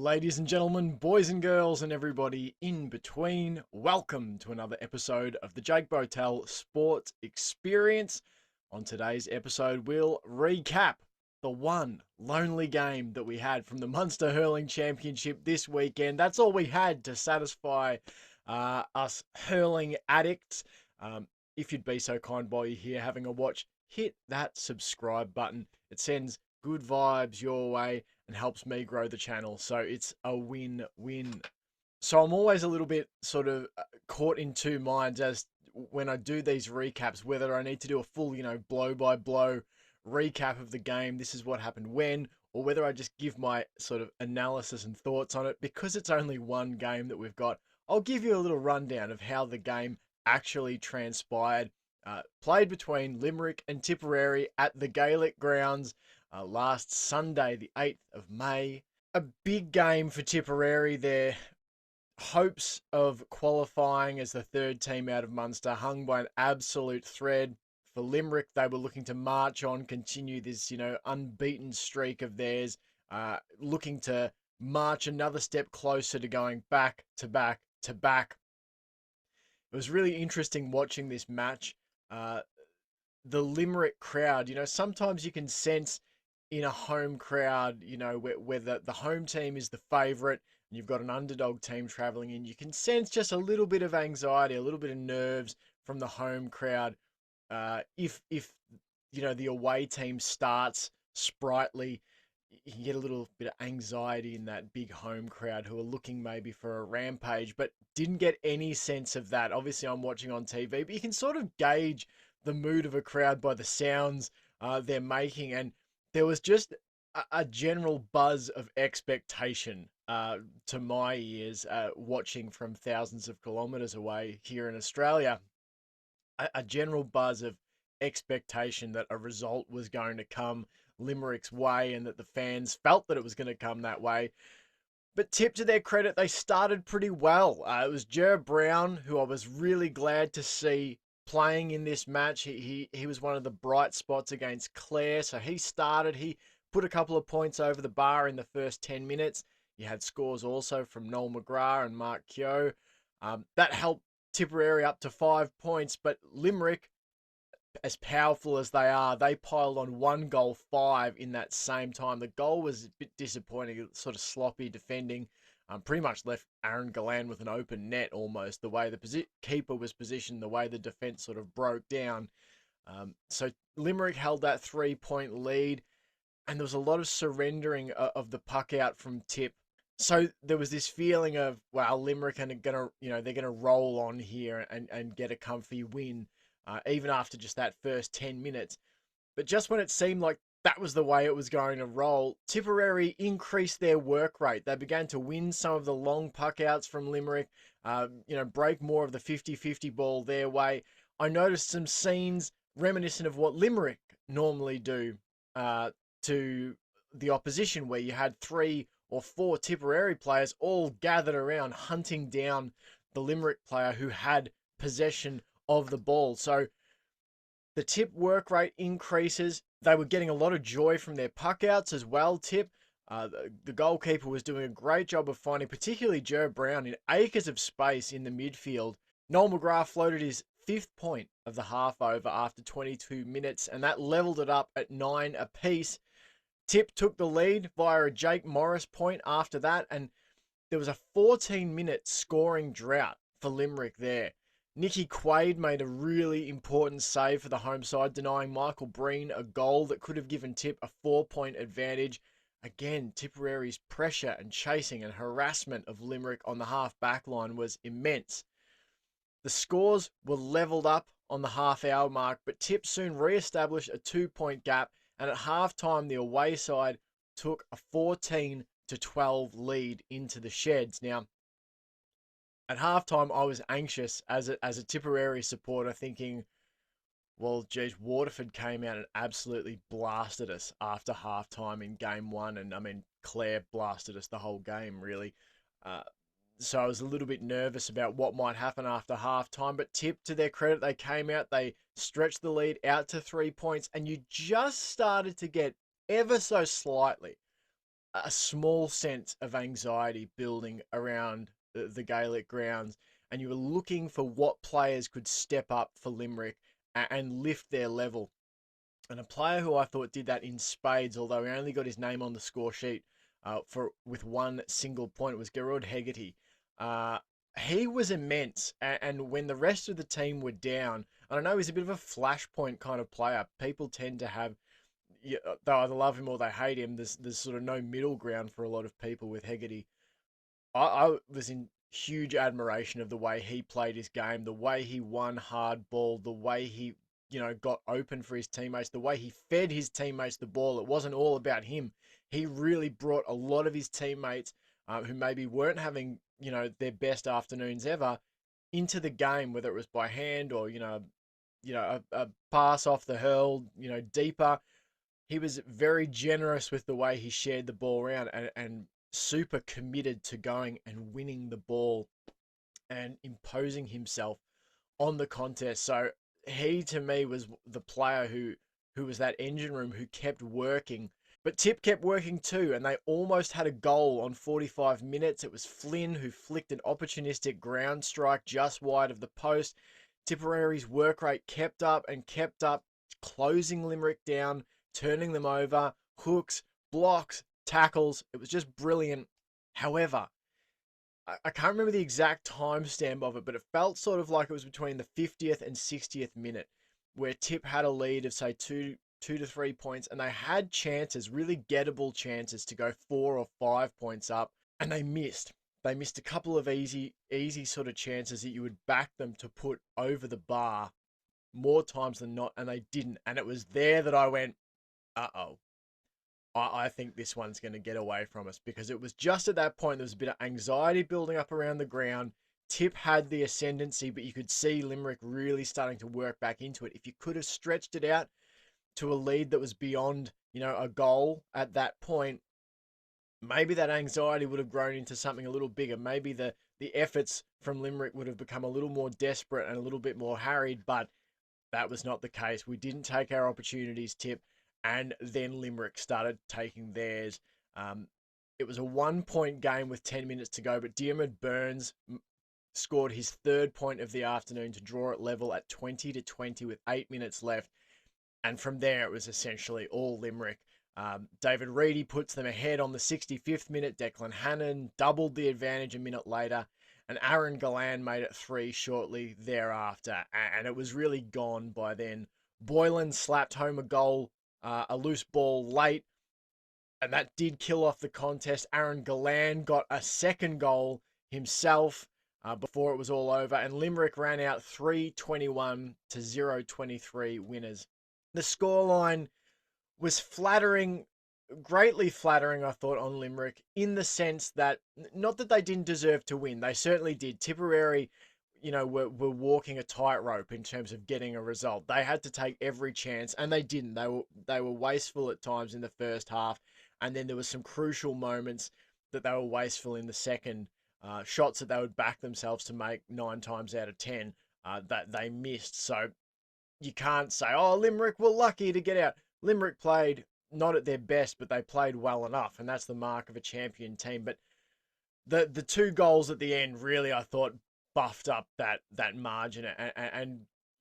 Ladies and gentlemen, boys and girls, and everybody in between, welcome to another episode of the Jake Botel Sports Experience. On today's episode, we'll recap the one lonely game that we had from the Munster Hurling Championship this weekend. That's all we had to satisfy us hurling addicts. If you'd be so kind while you're here having a watch, hit that subscribe button. It sends good vibes your way and helps me grow the channel. So it's a win-win. So I'm always a little bit sort of caught in two minds as when I do these recaps, whether I need to do a full, blow by blow recap of the game. This is what happened when, or whether I just give my sort of analysis and thoughts on it. Because it's only one game that we've got, I'll give you a little rundown of how the game actually transpired. Played between Limerick and Tipperary at the Gaelic grounds last Sunday, the 8th of May. A big game for Tipperary. Their hopes of qualifying as the third team out of Munster hung by an absolute thread. For Limerick, they were looking to march on, continue this, unbeaten streak of theirs, looking to march another step closer to going back to back to back. It was really interesting watching this match. The Limerick crowd, sometimes you can sense in a home crowd, where the home team is the favourite and you've got an underdog team travelling in, you can sense just a little bit of anxiety, a little bit of nerves from the home crowd. If the away team starts sprightly, you can get a little bit of anxiety in that big home crowd who are looking maybe for a rampage, but didn't get any sense of that. Obviously, I'm watching on TV, but you can sort of gauge the mood of a crowd by the sounds they're making, and there was just a general buzz of expectation to my ears, watching from thousands of kilometres away here in Australia. A general buzz of expectation that a result was going to come Limerick's way and that the fans felt that it was going to come that way. But tip to their credit, they started pretty well. It was Ger Brown, who I was really glad to see playing in this match. He was one of the bright spots against Clare. So he put a couple of points over the bar in the first 10 minutes. You had scores also from Noel McGrath and Mark Keogh. That helped Tipperary up to 5 points, but Limerick, as powerful as they are, they piled on 1-5 in that same time. The goal was a bit disappointing, sort of sloppy defending. Pretty much left Aaron Galland with an open net almost, the way the keeper was positioned, the way the defence sort of broke down. So Limerick held that 3-point lead, and there was a lot of surrendering of the puck out from Tip. So there was this feeling of, wow, Limerick are they're gonna roll on here and get a comfy win, even after just that first 10 minutes. But just when it seemed like that was the way it was going to roll, Tipperary increased their work rate. They began to win some of the long puck outs from Limerick, break more of the 50-50 ball their way. I noticed some scenes reminiscent of what Limerick normally do to the opposition, where you had 3 or 4 Tipperary players all gathered around hunting down the Limerick player who had possession of the ball. So the Tip work rate increases. They were getting a lot of joy from their puck outs as well, Tip. The goalkeeper was doing a great job of finding, particularly Ger Brown, in acres of space in the midfield. Noel McGrath floated his 5th point of the half over after 22 minutes, and that levelled it up at 9 apiece. Tip took the lead via a Jake Morris point after that, and there was a 14-minute scoring drought for Limerick there. Nicky Quaid made a really important save for the home side, denying Michael Breen a goal that could have given Tip a 4-point advantage. Again, Tipperary's pressure and chasing and harassment of Limerick on the half-back line was immense. The scores were levelled up on the half-hour mark, but Tip soon re-established a 2-point gap, and at half-time the away side took a 14-12 lead into the sheds. Now, at halftime, I was anxious as a Tipperary supporter, thinking, well, geez, Waterford came out and absolutely blasted us after halftime in game 1. And I mean, Clare blasted us the whole game, really. So I was a little bit nervous about what might happen after halftime. But Tip, to their credit, they came out, they stretched the lead out to 3 points, and you just started to get ever so slightly a small sense of anxiety building around the Gaelic grounds, and you were looking for what players could step up for Limerick and lift their level. And a player who I thought did that in spades, although he only got his name on the score sheet for with one single point, was Gerard Hegarty. Uh, he was immense, and when the rest of the team were down, I don't know, he's a bit of a flashpoint kind of player. People tend to have, they either love him or they hate him. There's sort of no middle ground for a lot of people with Hegarty. I was in huge admiration of the way he played his game, the way he won hard ball, the way he, got open for his teammates, the way he fed his teammates the ball. It wasn't all about him. He really brought a lot of his teammates who maybe weren't having, their best afternoons ever into the game, whether it was by hand or, a pass off the hurl, deeper. He was very generous with the way he shared the ball around and super committed to going and winning the ball and imposing himself on the contest. So he to me was the player who was that engine room who kept working. But Tip kept working too, and they almost had a goal on 45 minutes. It was Flynn who flicked an opportunistic ground strike just wide of the post. Tipperary's work rate kept up and kept up, closing Limerick down, turning them over, hooks, blocks, tackles. It was just brilliant. However, I can't remember the exact timestamp of it, but it felt sort of like it was between the 50th and 60th minute where Tip had a lead of, say, two to 3 points, and they had chances, really gettable chances to go 4 or 5 points up, and they missed. They missed a couple of easy sort of chances that you would back them to put over the bar more times than not, and they didn't. And it was there that I went, uh-oh. I think this one's going to get away from us, because it was just at that point there was a bit of anxiety building up around the ground. Tip had the ascendancy, but you could see Limerick really starting to work back into it. If you could have stretched it out to a lead that was beyond, a goal at that point, maybe that anxiety would have grown into something a little bigger. Maybe the efforts from Limerick would have become a little more desperate and a little bit more harried, but that was not the case. We didn't take our opportunities, Tip, and then Limerick started taking theirs. It was a 1 point game with 10 minutes to go, but Diarmaid Burns scored his third point of the afternoon to draw it level at 20-20 with 8 minutes left. And from there, it was essentially all Limerick. David Reedy puts them ahead on the 65th minute. Declan Hannon doubled the advantage a minute later, and Aaron Gallan made it 3 shortly thereafter. And it was really gone by then. Boylan slapped home a goal, a loose ball late, and that did kill off the contest. Aaron Gallan got a second goal himself before it was all over, and Limerick ran out 3-21 to 0-23 winners. The scoreline was flattering, greatly flattering, I thought, on Limerick, in the sense that, not that they didn't deserve to win, they certainly did. Tipperary, were walking a tightrope in terms of getting a result. They had to take every chance, and they didn't. They were wasteful at times in the first half, and then there was some crucial moments that they were wasteful in the second. Shots that they would back themselves to make 9 times out of 10 that they missed. So you can't say, oh, Limerick were lucky to get out. Limerick played not at their best, but they played well enough, and that's the mark of a champion team. But the 2 goals at the end really, I thought, buffed up that margin. And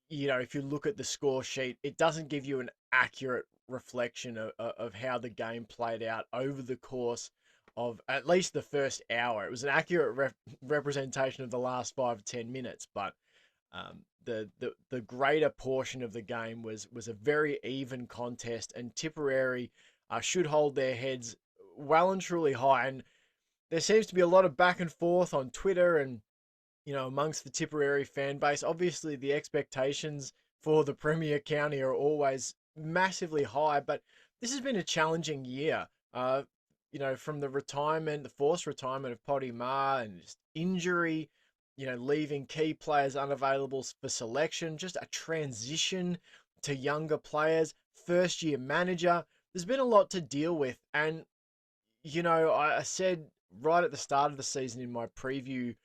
if you look at the score sheet, it doesn't give you an accurate reflection of how the game played out over the course of at least the first hour. It was an accurate representation of the last 5 to 10 minutes, but the greater portion of the game was a very even contest, and Tipperary should hold their heads well and truly high. And there seems to be a lot of back and forth on Twitter and amongst the Tipperary fan base. Obviously, the expectations for the Premier County are always massively high, but this has been a challenging year. From the forced retirement of Potty Ma and just injury, leaving key players unavailable for selection, just a transition to younger players, first year manager. There's been a lot to deal with. And, I said right at the start of the season in my preview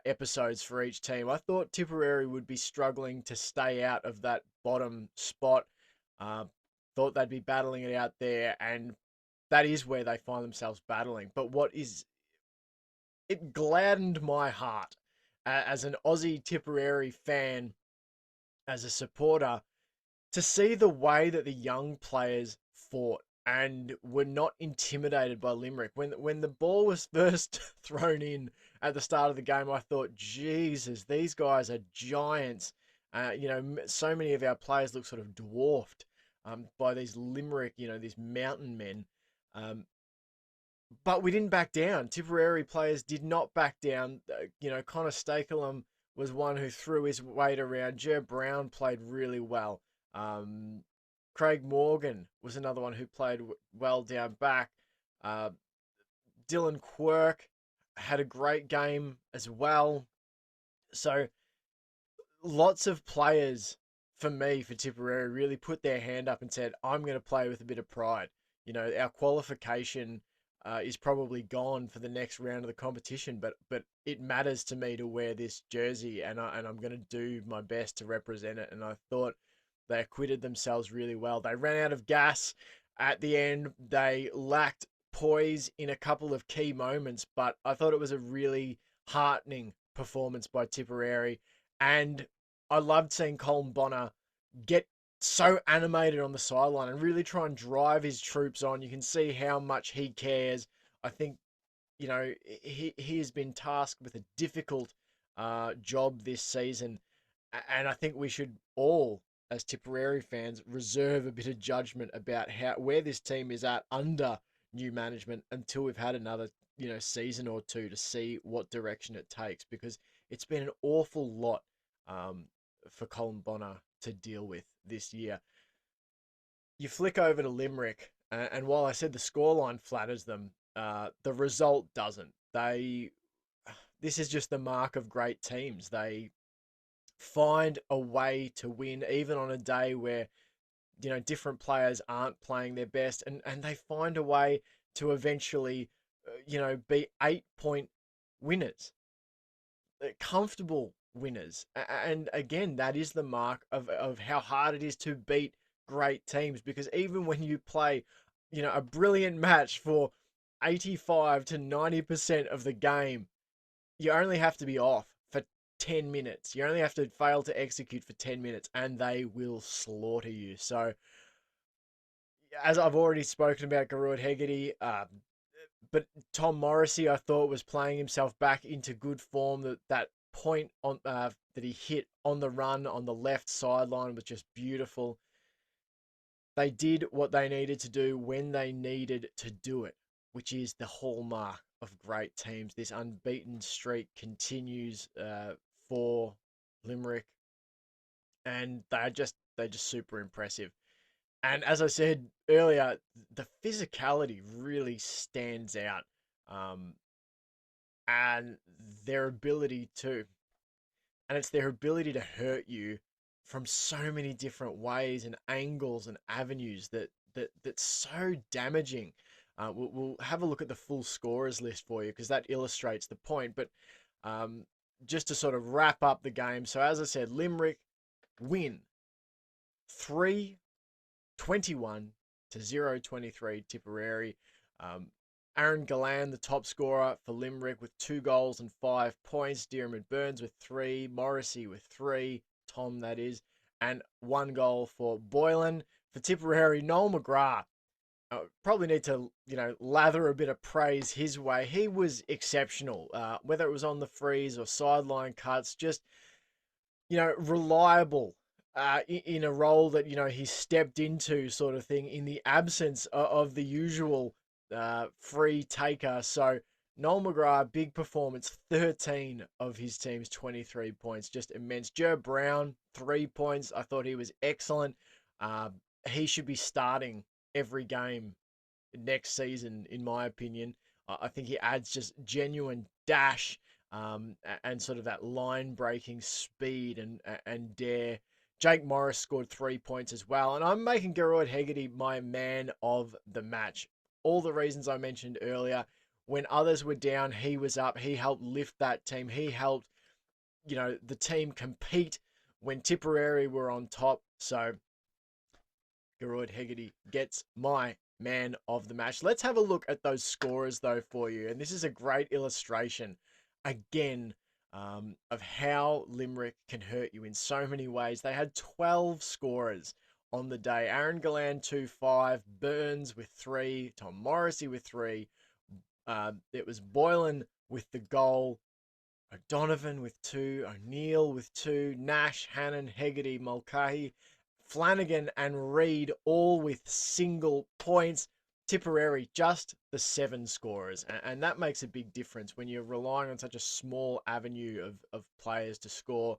episodes for each team, I thought Tipperary would be struggling to stay out of that bottom spot. Thought they'd be battling it out there. And that is where they find themselves battling. But it gladdened my heart as an Aussie Tipperary fan, as a supporter, to see the way that the young players fought and were not intimidated by Limerick. When the ball was first thrown in at the start of the game, I thought, Jesus, these guys are giants. So many of our players look sort of dwarfed by these Limerick, these mountain men. Um, but we didn't back down. Tipperary players did not back down. Connor Stakelum was one who threw his weight around. Jer Brown played really well. Um, Craig Morgan was another one who played well down back. Uh, Dylan Quirk had a great game as well. So lots of players for me, for Tipperary, really put their hand up and said, I'm going to play with a bit of pride. Our qualification is probably gone for the next round of the competition, but it matters to me to wear this jersey, and I'm going to do my best to represent it. And I thought they acquitted themselves really well. They ran out of gas at the end. They lacked poise in a couple of key moments, but I thought it was a really heartening performance by Tipperary. And I loved seeing Colin Bonner get so animated on the sideline and really try and drive his troops on. You can see how much he cares. I think, he has been tasked with a difficult job this season. And I think we should all, as Tipperary fans, reserve a bit of judgment about where this team is at under new management until we've had another, season or two to see what direction it takes, because it's been an awful lot for Colin Bonner to deal with this year. You flick over to Limerick, and while I said the scoreline flatters them, the result doesn't. This is just the mark of great teams. They find a way to win, even on a day where, different players aren't playing their best, and they find a way to eventually, be 8-point winners, comfortable winners. And again, that is the mark of how hard it is to beat great teams, because even when you play, a brilliant match for 85 to 90% of the game, you only have to be off for 10 minutes. You only have to fail to execute for 10 minutes and they will slaughter you. So, as I've already spoken about Garrod Hegarty, but Tom Morrissey, I thought, was playing himself back into good form. That point on that he hit on the run on the left sideline was just beautiful. They did what they needed to do when they needed to do it, which is the hallmark of great teams. This unbeaten streak continues for Limerick, and they're just super impressive. And as I said earlier, the physicality really stands out, um, and their ability to, and it's their ability to hurt you from so many different ways and angles and avenues that's so damaging. We'll have a look at the full scorers list for you, because that illustrates the point. But um, just to sort of wrap up the game, so as I said, Limerick win 3-21 to 0-23 Tipperary. Aaron Gallan, the top scorer for Limerick, with 2 goals and 5 points. Diarmuid Burns with 3. Morrissey with 3. Tom, that is. And 1 goal for Boylan. For Tipperary, Noel McGrath. Probably need to, lather a bit of praise his way. He was exceptional. Whether it was on the freeze or sideline cuts, just, reliable in a role that, he stepped into, sort of thing, in the absence of the usual free taker. So Noel McGrath, big performance, 13 of his team's 23 points, just immense. Jer Brown, 3 points. I thought he was excellent. He should be starting every game next season, in my opinion. I think he adds just genuine dash and sort of that line-breaking speed and dare. Jake Morris scored 3 points as well. And I'm making Garrod Hegarty my man of the match. All the reasons I mentioned earlier. When others were down, he was up. He helped lift that team. He helped, the team compete when Tipperary were on top. So Garrod Hegarty gets my man of the match. Let's have a look at those scorers, though, for you. And this is a great illustration, again, of how Limerick can hurt you in so many ways. They had 12 scorers on the day. Aaron Galland, 2-5. Burns with 3. Tom Morrissey with 3. It was Boylan with the goal. O'Donovan with 2, O'Neill with 2, Nash, Hannon, Hegarty, Mulcahy, Flanagan and Reid all with single points. Tipperary just the 7 scorers, and that makes a big difference when you're relying on such a small avenue of players to score.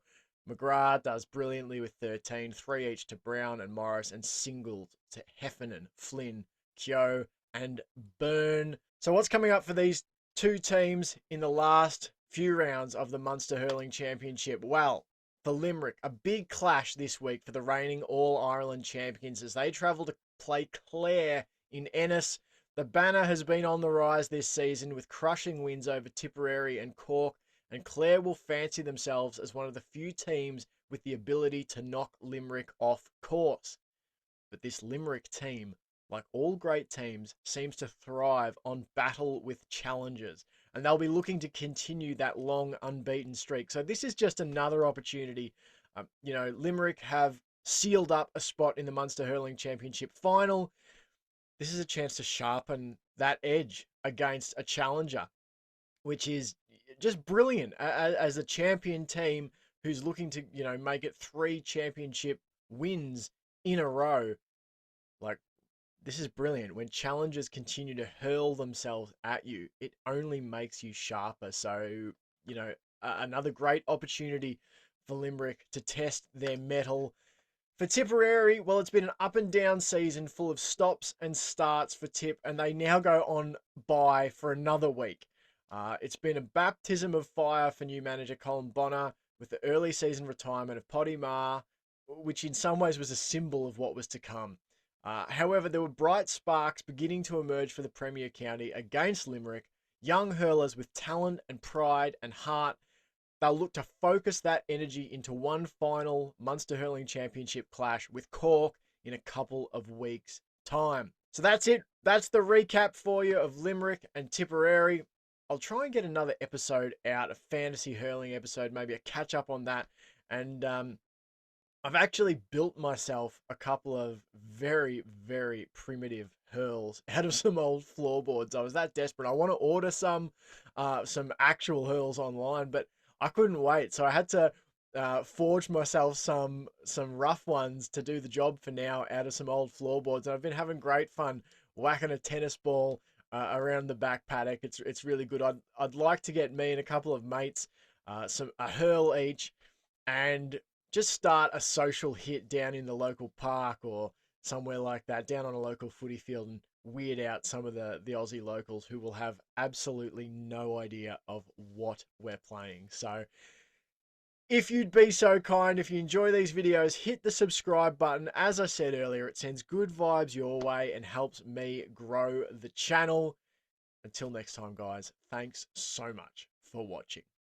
McGrath does brilliantly with 13, 3 each to Brown and Morris, and singles to Heffernan, Flynn, Keogh, and Byrne. So what's coming up for these two teams in the last few rounds of the Munster Hurling Championship? Well, for Limerick, a big clash this week for the reigning All-Ireland champions as they travel to play Clare in Ennis. The banner has been on the rise this season with crushing wins over Tipperary and Cork, and Clare will fancy themselves as one of the few teams with the ability to knock Limerick off course. But this Limerick team, like all great teams, seems to thrive on battle with challenges, and they'll be looking to continue that long unbeaten streak. So this is just another opportunity. Limerick have sealed up a spot in the Munster Hurling Championship final. This is a chance to sharpen that edge against a challenger, which is just brilliant as a champion team who's looking to, make it 3 championship wins in a row. Like, this is brilliant. When challengers continue to hurl themselves at you, it only makes you sharper. So, another great opportunity for Limerick to test their mettle. For Tipperary, well, it's been an up and down season full of stops and starts for Tip, and they now go on bye for another week. It's been a baptism of fire for new manager Colin Bonner with the early season retirement of Potty Ma, which in some ways was a symbol of what was to come. However, there were bright sparks beginning to emerge for the Premier County against Limerick. Young hurlers with talent and pride and heart. They'll look to focus that energy into one final Munster Hurling Championship clash with Cork in a couple of weeks' time. So that's it. That's the recap for you of Limerick and Tipperary. I'll try and get another episode out, a fantasy hurling episode, maybe a catch up on that. And I've actually built myself a couple of very, very primitive hurls out of some old floorboards. I was that desperate. I want to order some actual hurls online, but I couldn't wait. So I had to forge myself some rough ones to do the job for now out of some old floorboards. And I've been having great fun whacking a tennis ball around the back paddock. It's really good. I'd like to get me and a couple of mates a hurl each and just start a social hit down in the local park or somewhere like that, down on a local footy field, and weird out some of the Aussie locals who will have absolutely no idea of what we're playing. So if you'd be so kind, if you enjoy these videos, hit the subscribe button. As I said earlier, it sends good vibes your way and helps me grow the channel. Until next time, guys, thanks so much for watching.